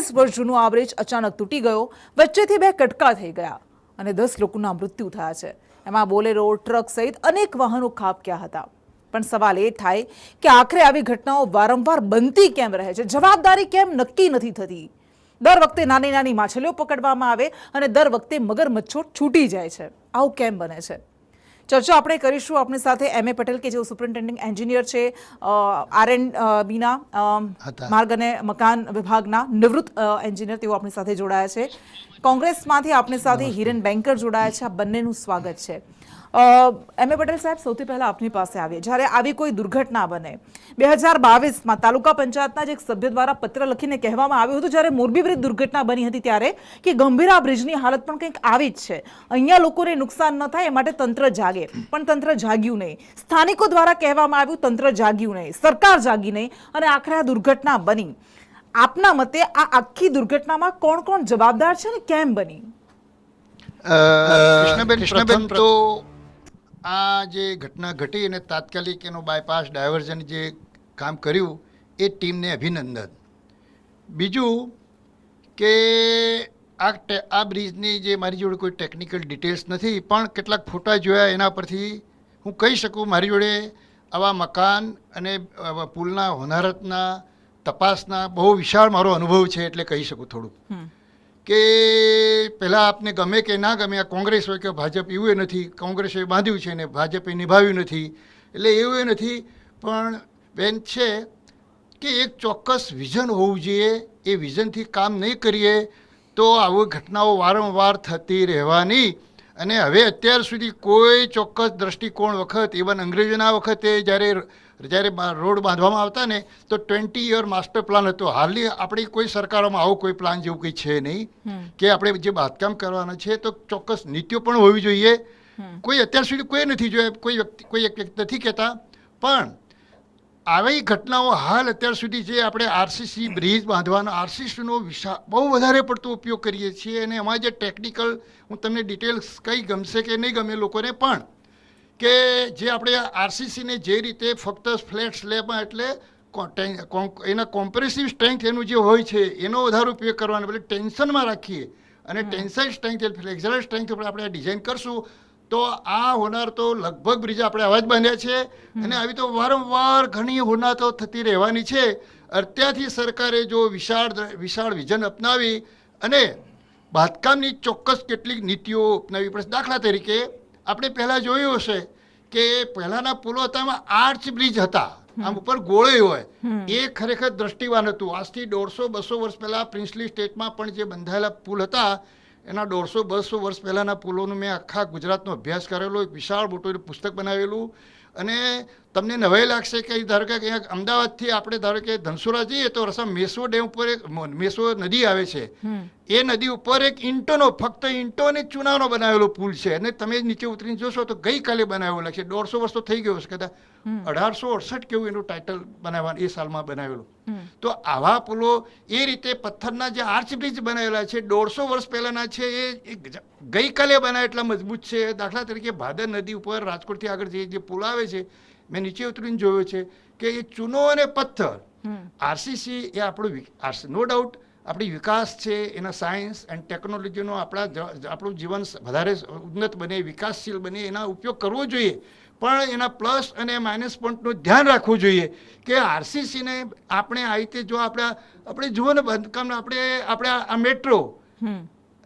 40 વર્ષ જૂનો આ બ્રિજ અચાનક તૂટી ગયો, વચ્ચેથી બે કટકા થઈ ગયા અને 10 લોકોના મૃત્યુ થયા છે. એમાં બોલેરો, ટ્રક સહિત અનેક વાહનો ખાબક્યા હતા. પણ સવાલ એ થાય કે આખરે આવી ઘટનાઓ વારંવાર બનતી કેમ રહે છે? જવાબદારી કેમ નક્કી નથી થતી? દર વખતે નાની નાની માછલીઓ પકડવામાં આવે અને દર વખતે મગરમચ્છો છૂટી જાય છે. આવું કેમ બને છે? ચર્ચા આપણે કરીશું. આપણી સાથે M.A. પટેલ કે જેઓ સુપરિન્ટેન્ડિંગ એન્જિનિયર છે, R&Bના માર્ગ અને મકાન વિભાગના નિવૃત્ત એન્જિનિયર, તેઓ આપણી સાથે જોડાયા છે. કોંગ્રેસમાંથી આપણી સાથે હિરેન બેન્કર જોડાયા છે. આ બંનેનું સ્વાગત છે. M.A. પટેલ સાહેબ, સૌથી પહેલા આપની પાસે આવીએ. જ્યારે આવી કોઈ દુર્ઘટના બને, 2022માં તાલુકા પંચાયતના જ એક સભ્ય દ્વારા પત્ર લખીને કહેવામાં આવ્યું હતું, જ્યારે મોરબી બ્રિજ દુર્ઘટના બની હતી ત્યારે, કે ગંભીરા બ્રિજની હાલત પણ કંઈક આવી જ છે, અહીંયા લોકોને નુકસાન ન થાય એ માટે તંત્ર જાગે. પણ તંત્ર જાગ્યું નહીં. સ્થાનિકો દ્વારા કહેવામાં આવ્યું, તંત્ર જાગ્યું નહીં, સરકાર જાગી નહીં અને આખરે આ દુર્ઘટના બની. આપના મતે આ આખી દુર્ઘટનામાં કોણ કોણ જવાબદાર છે અને કેમ બની? કૃષ્ણબેન, પ્રથમ તો આ જે ઘટના ઘટી અને તાત્કાલિક એનો બાયપાસ ડાયવર્ઝન જે કામ કર્યું એ ટીમને અભિનંદન. બીજું કે આ બ્રિજની જે મારી જોડે કોઈ ટેકનિકલ ડિટેલ્સ નથી, પણ કેટલાક ફોટા જોયા એના પરથી હું કહી શકું, મારી જોડે આવા મકાન અને પુલના હોનારતના તપાસના બહુ વિશાળ મારો અનુભવ છે, એટલે કહી શકું થોડુંક કે પહેલાં આપને ગમે કે ના ગમે, આ કોંગ્રેસ હોય કે ભાજપ, એવું એ નથી. કોંગ્રેસે બાંધ્યું છે ને ભાજપે નિભાવ્યું નથી, એટલે એવું એ નથી. પણ બેન છે કે એક ચોક્કસ વિઝન હોવું જોઈએ. એ વિઝનથી કામ નહીં કરીએ તો આવી ઘટનાઓ વારંવાર થતી રહેવાની. અને હવે અત્યાર સુધી કોઈ ચોક્કસ દ્રષ્ટિકોણ વખત, ઇવન અંગ્રેજોના વખતે જ્યારે રોડ બાંધવામાં આવતા ને તો 20 યર માસ્ટર પ્લાન હતો. હાલની આપણી કોઈ સરકારોમાં આવું કોઈ પ્લાન જેવું કંઈ છે નહીં કે આપણે જે બાંધકામ કરવાના છે તો ચોક્કસ નીતિઓ પણ હોવી જોઈએ. કોઈ અત્યાર સુધી કોઈ નથી જોયા, કોઈ એક નથી કહેતા. પણ આવી ઘટનાઓ હાલ અત્યાર સુધી જે આપણે આરસીસી બ્રિજ બાંધવાનો, આરસીસીનો બહુ વધારે પડતો ઉપયોગ કરીએ છીએ અને એમાં જે ટેકનિકલ, હું તમને ડિટેલ્સ કંઈ ગમશે કે નહીં ગમે લોકોને, પણ કે જે આપણે આરસીસીને જે રીતે ફક્ત ફ્લેટ સ્લેબમાં, એટલે એના કોમ્પ્રેસિવ સ્ટ્રેન્થ એનું જે હોય છે એનો વધારે ઉપયોગ કરવાનો, એટલે ટેન્શનમાં રાખીએ અને ટેન્સાઇલ સ્ટ્રેન્થ, ફ્લેક્ઝરલ સ્ટ્રેન્થ ઉપર આપણે ડિઝાઇન કરશું તો આ હોનાર તો લગભગ બ્રિજ આપણે આવા જ બાંધ્યા છે અને આવી તો વારંવાર ઘણી હોનાર તો થતી રહેવાની છે. અત્યારથી સરકારે જો વિશાળ વિઝન અપનાવી અને બાંધકામની ચોક્કસ કેટલીક નીતિઓ અપનાવી પડશે. દાખલા તરીકે આપણે પહેલાં જોયું હશે કે પહેલાંના પુલો હતા એમાં આર્ચ બ્રિજ હતા, આમ ઉપર ગોળે હોય, એ ખરેખર દ્રષ્ટિવાન હતું. આજથી 150-200 વર્ષ પહેલાં પ્રિન્સલી સ્ટેટમાં પણ જે બંધાયેલા પુલ હતા એના 150-200 વર્ષ પહેલાંના પુલોનો મેં આખા ગુજરાતનો અભ્યાસ કરેલો, એક વિશાળ મોટું પુસ્તક બનાવેલું. અને તમને નવાઈ લાગશે કે ધારો કે અહીંયા અમદાવાદથી આપણે ધારો કે ધનસુરા જઈએ તો રસમ મેસો ડેમ ઉપર એક મેસો નદી આવે છે, એ નદી ઉપર એક ઈંટોનો, ફક્ત ઈંટો અને ચૂનાનો બનાવેલો પુલ છે. અને તમે નીચે ઉતરીને જોશો તો ગઈકાલે બનાવેલો છે, 150 વર્ષ તો થઈ ગયો છે, કદાચ 1868 કેવું એનું ટાઇટલ બનાવવાનું, એ સાલમાં બનાવેલું. તો આવા પુલો એ રીતે પથ્થરના જે આર્ચ બ્રિજ બનાવેલા છે 150 વર્ષ પહેલાંના છે, એ ગઈકાલે બનાવે એટલા મજબૂત છે. દાખલા તરીકે ભાદર નદી ઉપર રાજકોટથી આગળ જે પુલ આવે છે, મેં નીચે ઉતરીને જોયો છે કે એ ચૂનો અને પથ્થર, આરસીસી એ આપણું નો ડાઉટ આપણી વિકાસ છે, એના સાયન્સ એન્ડ ટેકનોલોજીનો આપણું જીવન વધારે ઉન્નત બને, વિકાસશીલ બને, એના ઉપયોગ કરવો જોઈએ. પણ એના પ્લસ અને માઇનસ પોઈન્ટનું ધ્યાન રાખવું જોઈએ કે આરસીસીને આપણે આ રીતે જો આપણે જુઓ ને બાંધકામ, આપણે આ મેટ્રો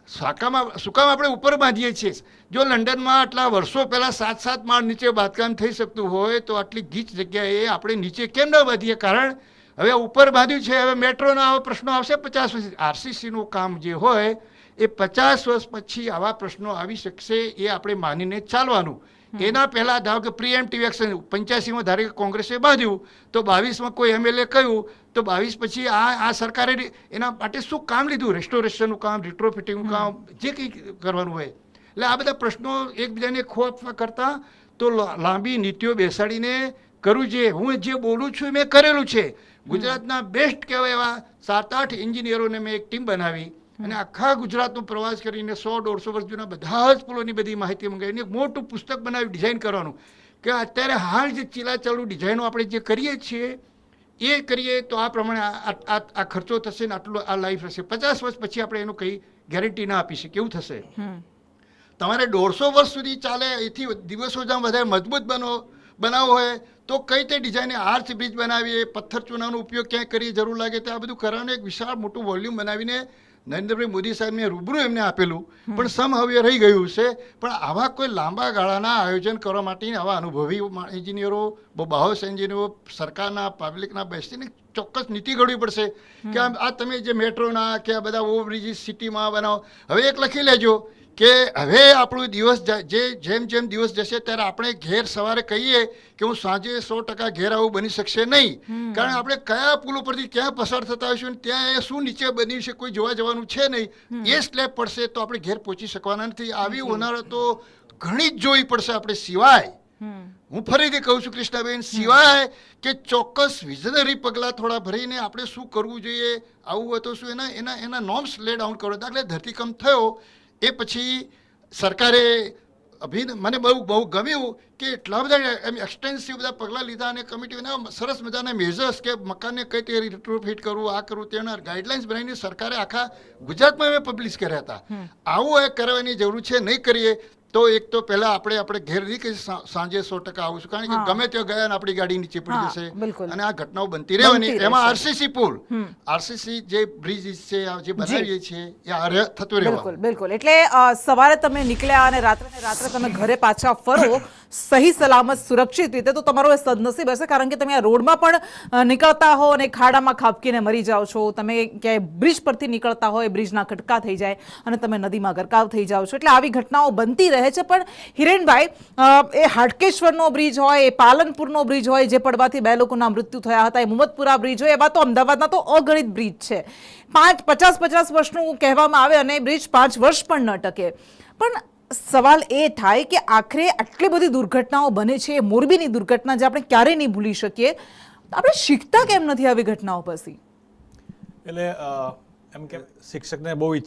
સુકામ આપણે ઉપર બાંધીએ છીએ. જો લંડનમાં આટલા વર્ષો પહેલાં 7-7 માળ નીચે બાંધકામ થઈ શકતું હોય તો આટલી ગીચ જગ્યાએ આપણે નીચે કેમ ન બાંધીએ? કારણ હવે ઉપર બાંધ્યું છે, હવે મેટ્રોના આવા પ્રશ્નો આવશે 50 વર્ષ. આરસીસીનું કામ જે હોય એ 50 વર્ષ પછી આવા પ્રશ્નો આવી શકશે, એ આપણે માનીને ચાલવાનું. એના પહેલાં ધારો કે પ્રીએમ્પ્ટિવ એક્શન 85માં ધારો કે કોંગ્રેસે બાંધ્યું તો 22માં કોઈ એમએલએ કહ્યું તો 22 પછી આ સરકારે એના માટે શું કામ લીધું? રેસ્ટોરેશનનું કામ, રિટ્રોફિટિંગનું કામ, જે કંઈ કરવાનું હોય. એટલે આ બધા પ્રશ્નો એકબીજાને ખો આપવા કરતાં તો લાંબી નીતિઓ બેસાડીને કરવું જોઈએ. હું જે બોલું છું મેં કરેલું છે. ગુજરાતના બેસ્ટ કહેવાય એવા 7-8 એન્જિનિયરોને મેં એક ટીમ બનાવી અને આખા ગુજરાતનો પ્રવાસ કરીને 100-150 વર્ષ જૂના બધા જ પુલોની બધી માહિતી મંગાવીને એક મોટું પુસ્તક બનાવી ડિઝાઇન કરવાનું કે અત્યારે હાલ જે ચીલાચાલુ ડિઝાઇનો આપણે જે કરીએ છીએ એ કરીએ તો આ પ્રમાણે આ ખર્ચો થશે ને આટલો આ લાઈફ હશે. 50 વર્ષ પછી આપણે એનું કંઈ ગેરંટી ના આપી શકીએ. કેવું થશે? તમારે 150 વર્ષ સુધી ચાલે એથી દિવસો જ્યાં વધારે મજબૂત બનાવવો હોય તો કઈ તે ડિઝાઇને આર્ચ બ્રિજ બનાવીએ, પથ્થર ચૂનાનો ઉપયોગ ક્યાંય કરીએ, જરૂર લાગે તો આ બધું કરવાનું એક વિશાળ મોટું વોલ્યુમ બનાવીને નરેન્દ્રભાઈ મોદી સાહેબને રૂબરૂ એમને આપેલું, પણ સમ હવે રહી ગયું છે. પણ આવા કોઈ લાંબા ગાળાના આયોજન કરવા માટે આવા અનુભવી એન્જિનિયરો, બાહોશ એન્જિનિયરો, સરકારના પબ્લિકના બેસીને ચોક્કસ નીતિ ઘડવી પડશે કે આ તમે જે મેટ્રોના કે આ બધા ઓવરબ્રિજીસ સિટીમાં બનાવો. હવે એક લખી લેજો કે હવે આપણું દિવસ જેમ જેમ દિવસ જશે ત્યારે આપણે ઘેર સવારે કહીએ કે હું સાંજે 100% ઘેર આવું બની શકશે નહીં. કારણ આપણે કયા પુલ ઉપરથી ક્યાં પસાર થતા હોઈશું ને ત્યાં શું નીચે બન્યું છે કોઈ જોવા જવાનું છે નહીં. એ સ્લેબ પડશે તો આપણે ઘેર પહોંચી શકવાના નથી. આવી હોનારો તો ઘણી જ જોવી પડશે આપણે. સિવાય હું ફરીથી કહું છું કૃષ્ણાબેન, સિવાય કે ચોક્કસ વિઝનરી પગલાં થોડા ભરીને આપણે શું કરવું જોઈએ, આવું હોય તો શું એના નોર્મ્સ લે ડાઉન કરો. દાખલે ધરતીકંપ થયો એ પછી સરકારે મને બહુ ગમ્યું કે એટલા બધા એક્સટેન્સિવ બધા પગલાં લીધા અને કમિટીના સરસ મજાના મેઝર્સ કે મકાનને કઈ રીતે રિટ્રોફિટ કરવું, આ કરવું, તેના ગાઈડલાઇન્સ બનાવીને સરકારે આખા ગુજરાતમાં મેં પબ્લિશ કર્યા હતા. આવું કરવાની જરૂર છે. નહીં કરીએ તો એક તો પહેલા આપણે ઘેર નહીં કે સાંજે 100% આવું છું, કારણ કે ગમે ત્યાં ગયા ને આપણી ગાડી નીચે પડી જશે અને આ ઘટનાઓ બનતી રહેવાની. એમાં આરસીસી પુલ, આરસીસી જે બ્રિજ છે જે બનાવીએ છીએ એ થતું રહેવાનું. બિલકુલ. એટલે સવારે તમે નીકળ્યા અને રાત્રે તમે ઘરે પાછા ફરો સહી સલામત સુરક્ષિત રીતે, તો તમારો એ સદનસીબ હશે. કારણ કે તમે આ રોડમાં પણ નીકળતા હો અને ખાડામાં ખાબકીને મરી જાઓ છો, તમે ક્યાંય બ્રિજ પરથી નીકળતા હોય, બ્રિજના કટકા થઈ જાય અને તમે નદીમાં ગરકાવ થઈ જાઓ છો. એટલે આવી ઘટનાઓ બનતી રહે છે. પણ હિરેનભાઈ, એ હાટકેશ્વરનો બ્રિજ હોય, એ પાલનપુરનો બ્રિજ હોય જે પડવાથી 2 લોકોના મૃત્યુ થયા હતા, એ મુહમ્મદપુરા બ્રિજ હોય, એવા તો અમદાવાદના તો અગણિત બ્રિજ છે. 50 વર્ષનું કહેવામાં આવે અને બ્રિજ 5 વર્ષ પણ ન ટકે. પણ સવાલ એ થાય કે આખરે આટલી બધી દુર્ઘટનાઓ બને છે, મોરબીની દુર્ઘટના જે આપણે ક્યારેય નહીં ભૂલી શકીએ, આપણે શીખતા કેમ નથી આવી ઘટનાઓ પછી? એટલે એમ કે શિક્ષકને બહુ ઈચ્છા